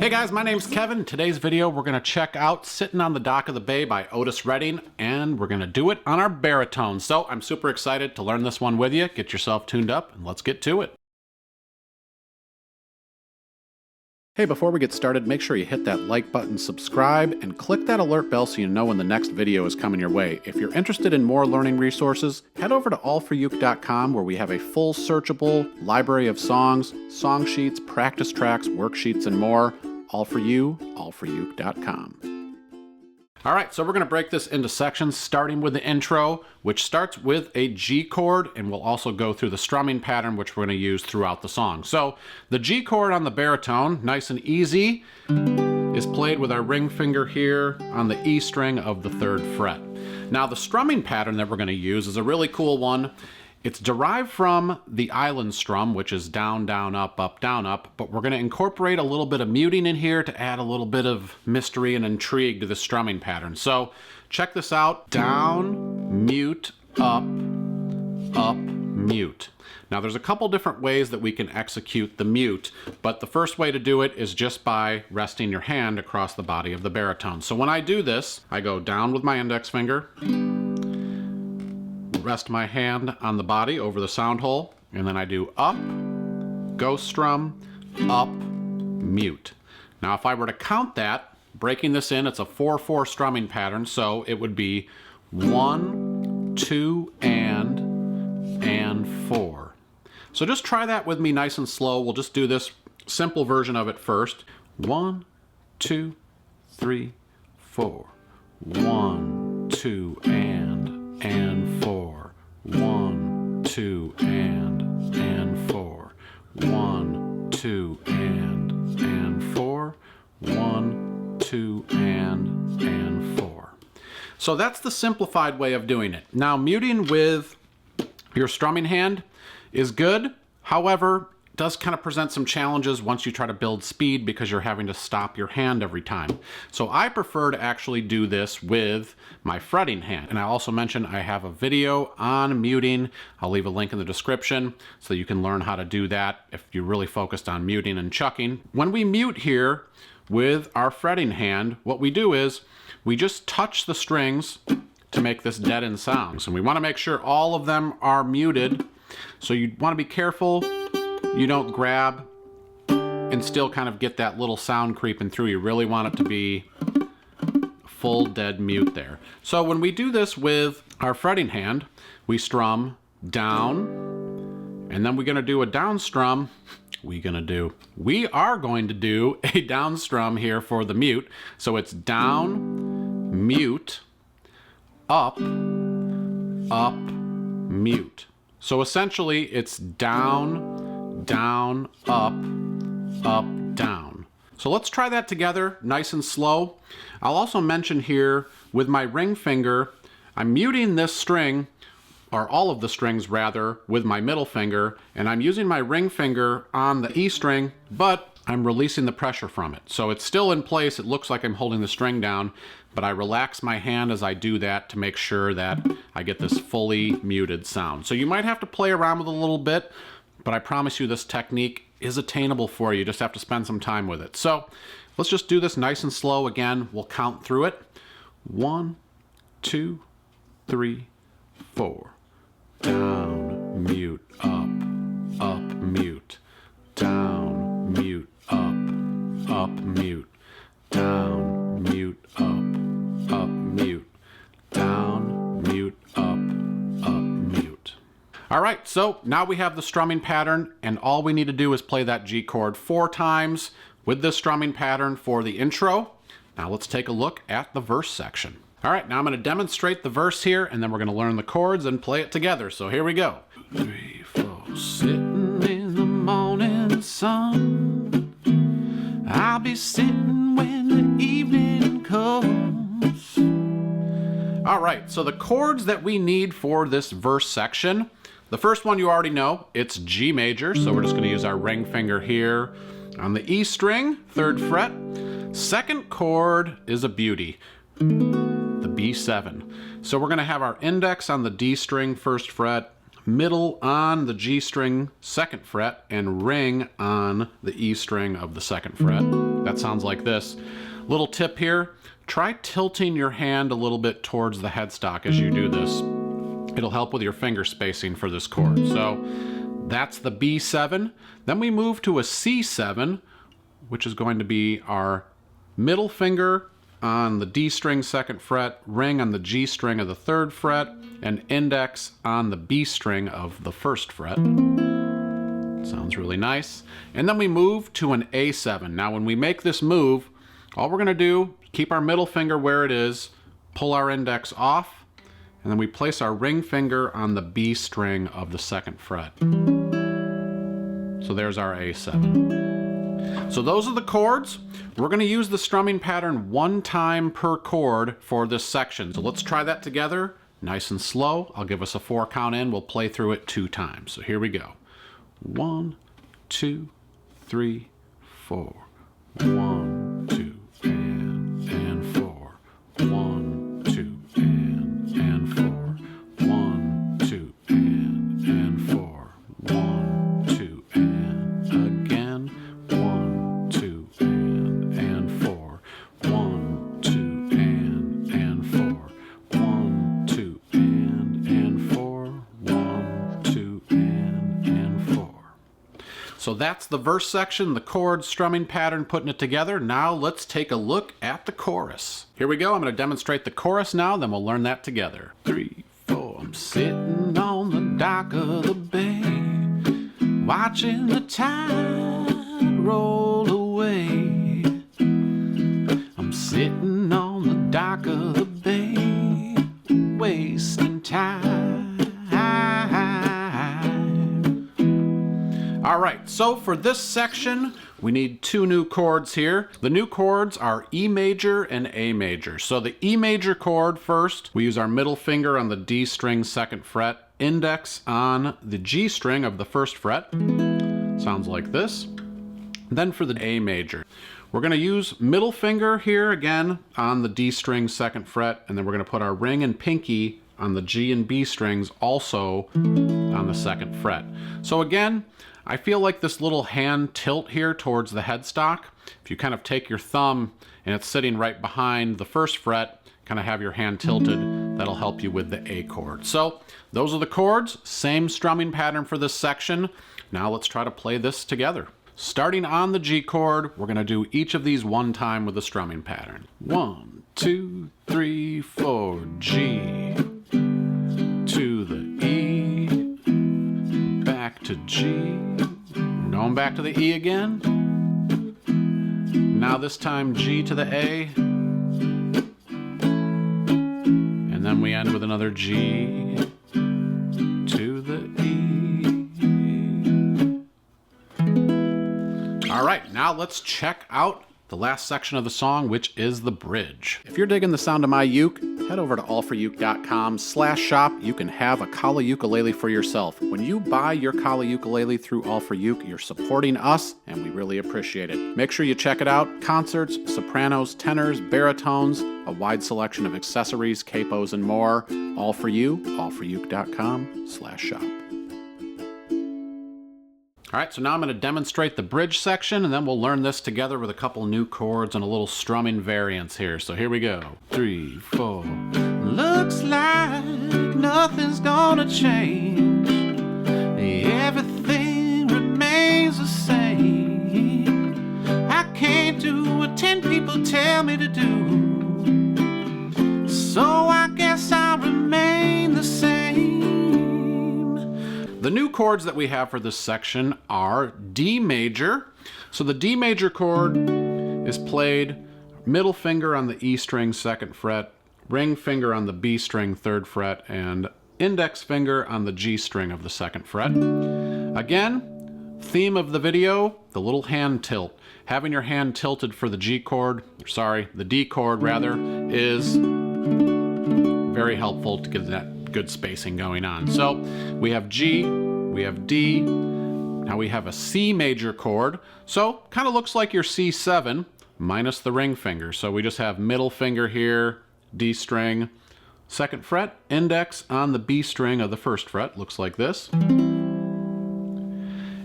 Hey guys, my name's Kevin. In today's video, we're going to check out Sitting on the Dock of the Bay by Otis Redding, and we're going to do it on our baritone. So I'm super excited to learn this one with you. Get yourself tuned up, and let's get to it. Hey, before we get started, make sure you hit that like button, subscribe, and click that alert bell so you know when the next video is coming your way. If you're interested in more learning resources, head over to allforuke.com where we have a full searchable library of songs, song sheets, practice tracks, worksheets, and more. All for you, allforuke.com. All right, so we're going to break this into sections, starting with the intro, which starts with a G chord, and we'll also go through the strumming pattern, which we're going to use throughout the song. So the G chord on the baritone, nice and easy, is played with our ring finger here on the E string of the 3rd fret. Now the strumming pattern that we're going to use is a really cool one. It's derived from the island strum, which is down, down, up, down, up, but we're going to incorporate a little bit of muting in here to add a little bit of mystery and intrigue to the strumming pattern. So check this out. Down, mute, up, mute. Now there's a couple different ways that we can execute the mute, but the first way to do it is just by resting your hand across the body of the baritone. So when I do this, I go down with my index finger, rest my hand on the body over the sound hole, and then I do up, ghost strum, up, mute. Now if I were to count that, breaking this in, it's a 4/4 strumming pattern, so it would be 1, 2, and 4. So just try that with me nice and slow. We'll just do this simple version of it first. 1, 2, 3, 4. 1, 2, and 4. 1, 2, and 4. 1, 2, and 4. 1, 2, and 4. So that's the simplified way of doing it. Now muting with your strumming hand is good. However, it does kind of present some challenges once you try to build speed because you're having to stop your hand every time. So I prefer to actually do this with my fretting hand. And I also mentioned I have a video on muting. I'll leave a link in the description so you can learn how to do that if you're really focused on muting and chucking. When we mute here with our fretting hand, what we do is we just touch the strings to make this deadened sound. So we want to make sure all of them are muted. So you want to be careful you don't grab and still kind of get that little sound creeping through. You really want it to be full dead mute there. So when we do this with our fretting hand, we strum down, and then we're going to do a down strum. We are going to do a down strum here for the mute. So it's down, mute, up, mute. So essentially it's down, down, up, down. So let's try that together, nice and slow. I'll also mention here with my ring finger, I'm muting this string, or all of the strings rather, with my middle finger, and I'm using my ring finger on the E string, but I'm releasing the pressure from it. So it's still in place, it looks like I'm holding the string down, but I relax my hand as I do that to make sure that I get this fully muted sound. So you might have to play around with it a little bit, but I promise you this technique is attainable for you. You just have to spend some time with it. So let's just do this nice and slow again. We'll count through it. 1, 2, 3, 4. Down, mute, up, mute. Down, mute, up, mute. Down, mute, up, mute. Down, mute, up, mute. All right, so now we have the strumming pattern, and all we need to do is play that G chord 4 times with this strumming pattern for the intro. Now let's take a look at the verse section. All right, now I'm going to demonstrate the verse here, and then we're going to learn the chords and play it together. So here we go. 3, 4. Sitting in the morning sun, I'll be sitting when the evening comes. All right, so the chords that we need for this verse section, the first one you already know, it's G major, so we're just going to use our ring finger here on the E string, 3rd fret. Second chord is a beauty, the B7. So we're going to have our index on the D string, 1st fret, middle on the G string, 2nd fret, and ring on the E string of the 2nd fret. that sounds like this. Little tip here, try tilting your hand a little bit towards the headstock as you do this. It'll help with your finger spacing for this chord. So that's the B7. Then we move to a C7, which is going to be our middle finger on the D string 2nd fret, ring on the G string of the 3rd fret, and index on the B string of the 1st fret. Sounds really nice. And then we move to an A7. Now when we make this move, all we're going to do, keep our middle finger where it is, pull our index off, and then we place our ring finger on the B string of the 2nd fret. So there's our A7. So those are the chords. We're going to use the strumming pattern 1 time per chord for this section. So let's try that together, nice and slow. I'll give us a 4 count in. We'll play through it 2 times. So here we go. 1, 2, 3, 4. 1, 2, and 4. 1, 2, and 4. 1, 2, and 4. 1, 2, and again. 1, 2, and 4. 1, 2, and 4. 1, 2, and 4. 1, 2, and 4. So that's the verse section, the chords, strumming pattern, putting it together. Now let's take a look at the chorus. Here we go. I'm going to demonstrate the chorus now, then we'll learn that together. 3, 4. I'm sitting on the dock of the bay, watching the tide roll away. I'm sitting on the dock of the bay, wasting time. All right, so for this section, we need 2 new chords here. The new chords are E major and A major. So the E major chord first, we use our middle finger on the D string 2nd fret, index on the G string of the 1st fret. Sounds like this. Then for the A major, we're going to use middle finger here again on the D string 2nd fret, and then we're going to put our ring and pinky on the G and B strings also on the 2nd fret. So again, I feel like this little hand tilt here towards the headstock. If you kind of take your thumb and it's sitting right behind the 1st fret, kind of have your hand tilted, that'll help you with the A chord. So those are the chords, same strumming pattern for this section. Now let's try to play this together. Starting on the G chord, we're going to do each of these 1 time with the strumming pattern. 1, 2, 3, 4, G, to the E, back to G, going back to the E again. Now this time G to the A, and then we end with another G to the E. All right, now let's check out the last section of the song, which is the bridge. If you're digging the sound of my uke, head over to allforuke.com/shop. You can have a Kala ukulele for yourself. When you buy your Kala ukulele through All for Uke, you're supporting us, and we really appreciate it. Make sure you check it out. Concerts, sopranos, tenors, baritones, a wide selection of accessories, capos, and more. All for you, allforuke.com/shop. All right, so now I'm going to demonstrate the bridge section, and then we'll learn this together with a couple new chords and a little strumming variants here. So here we go. 3, 4. Looks like nothing's gonna change. Everything remains the same. I can't do what 10 people tell me to do, so I guess I'll remain the same. The new chords that we have for this section are D major. So the D major chord is played middle finger on the E string 2nd fret, ring finger on the B string 3rd fret, and index finger on the G string of the 2nd fret. Again, theme of the video, the little hand tilt. Having your hand tilted for the G chord, the D chord rather, is very helpful to get that good spacing going on. So we have G, we have D, now we have a C major chord. So kind of looks like your C7 minus the ring finger. So we just have middle finger here, D string, 2nd fret, index on the B string of the 1st fret, looks like this.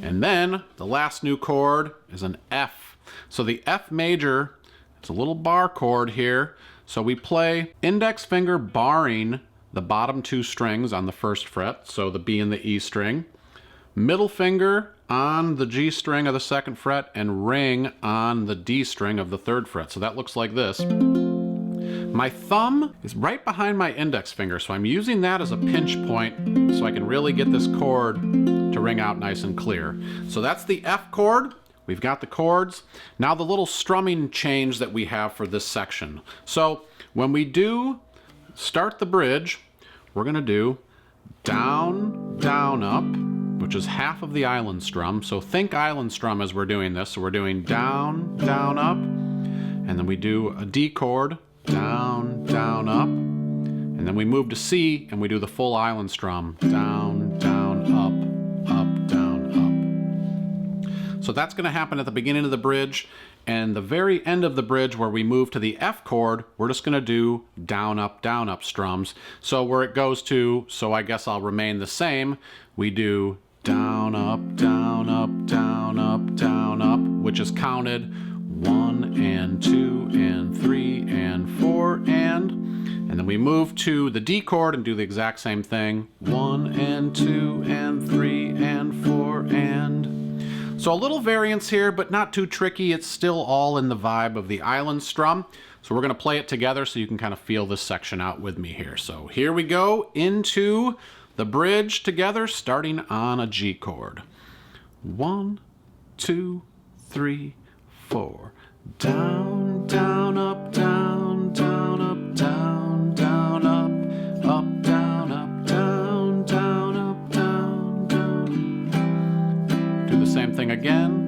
And then the last new chord is an F. So the F major, it's a little bar chord here. So we play index finger barring the bottom 2 strings on the 1st fret, so the B and the E string, middle finger on the G string of the 2nd fret, and ring on the D string of the 3rd fret. So that looks like this. My thumb is right behind my index finger, so I'm using that as a pinch point so I can really get this chord to ring out nice and clear. So that's the F chord. We've got the chords. Now the little strumming change that we have for this section. So when we do start the bridge, we're going to do down, down, up, which is half of the island strum. So think island strum as we're doing this. So we're doing down, down, up, and then we do a D chord, down, down, up, and then we move to C and we do the full island strum, down, down, up, down, up. So that's going to happen at the beginning of the bridge. And the very end of the bridge where we move to the F chord, we're just going to do down, up strums. So where it goes to, so I guess I'll remain the same, we do down, up, down, up, down, up, down, up, which is counted 1 and 2 and 3 and 4 and then we move to the D chord and do the exact same thing, 1 and 2 and 3 and 4 and. So a little variance here, but not too tricky. It's still all in the vibe of the island strum. So we're going to play it together so you can kind of feel this section out with me here. So here we go into the bridge together, starting on a G chord. 1, 2, 3, 4. Down, down, up, down, down, up, down, down, up, down, up, down, down, up, down, down. Do the same thing again.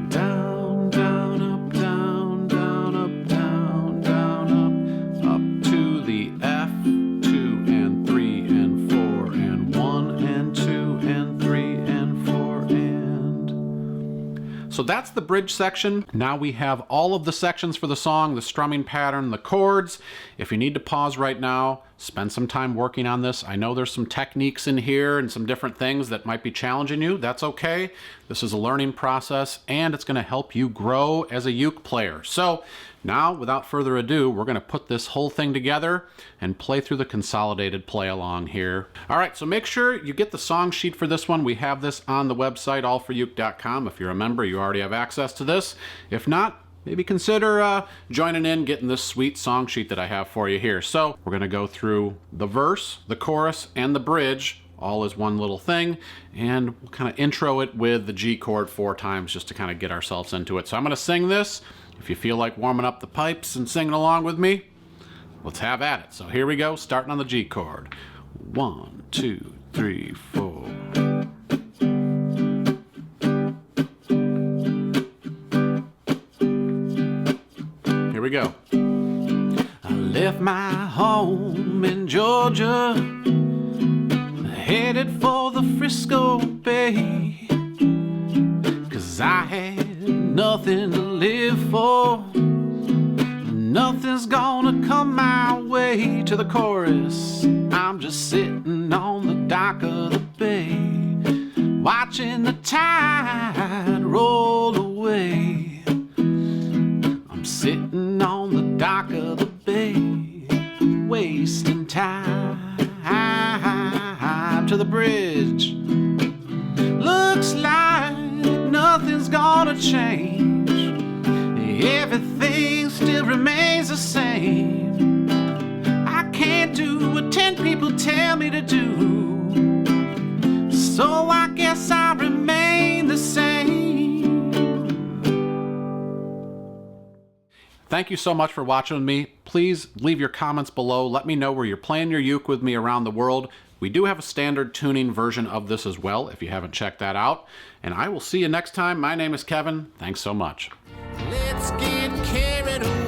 Down, down, up, down, down, up, down, down, up to the F, 2 and 3 and 4 and 1 and 2 and 3 and 4 and. So that's the bridge section. Now we have all of the sections for the song, the strumming pattern, the chords. If you need to pause right now, spend some time working on this. I know there's some techniques in here and some different things that might be challenging you. That's okay. This is a learning process and it's going to help you grow as a uke player. So now, without further ado, we're going to put this whole thing together and play through the consolidated play along here. All right, so make sure you get the song sheet for this one. We have this on the website, allforuke.com. If you're a member, you already have access to this. If not, maybe consider joining in, getting this sweet song sheet that I have for you here. So we're going to go through the verse, the chorus, and the bridge all as one little thing, and we'll kind of intro it with the G chord 4 times just to kind of get ourselves into it. So I'm going to sing this. If you feel like warming up the pipes and singing along with me, let's have at it. So here we go, starting on the G chord. 1, 2, 3, 4. Here we go. I left my home in Georgia, headed for the Frisco Bay, 'cause I had nothing to live for. Nothing's gonna come my way. To the chorus, I'm just sitting on the dock of the bay, watching the tide roll away. I'm sitting on the dock of the bay, wasting time. To the bridge, looks like nothing's gonna change. Everything still remains the same. I can't do what 10 people tell me to do, so I guess I remain the same. Thank you so much for watching with me. Please leave your comments below. Let me know where you're playing your uke with me around the world. We do have a standard tuning version of this as well, if you haven't checked that out. And I will see you next time. My name is Kevin. Thanks so much. Let's get carried away.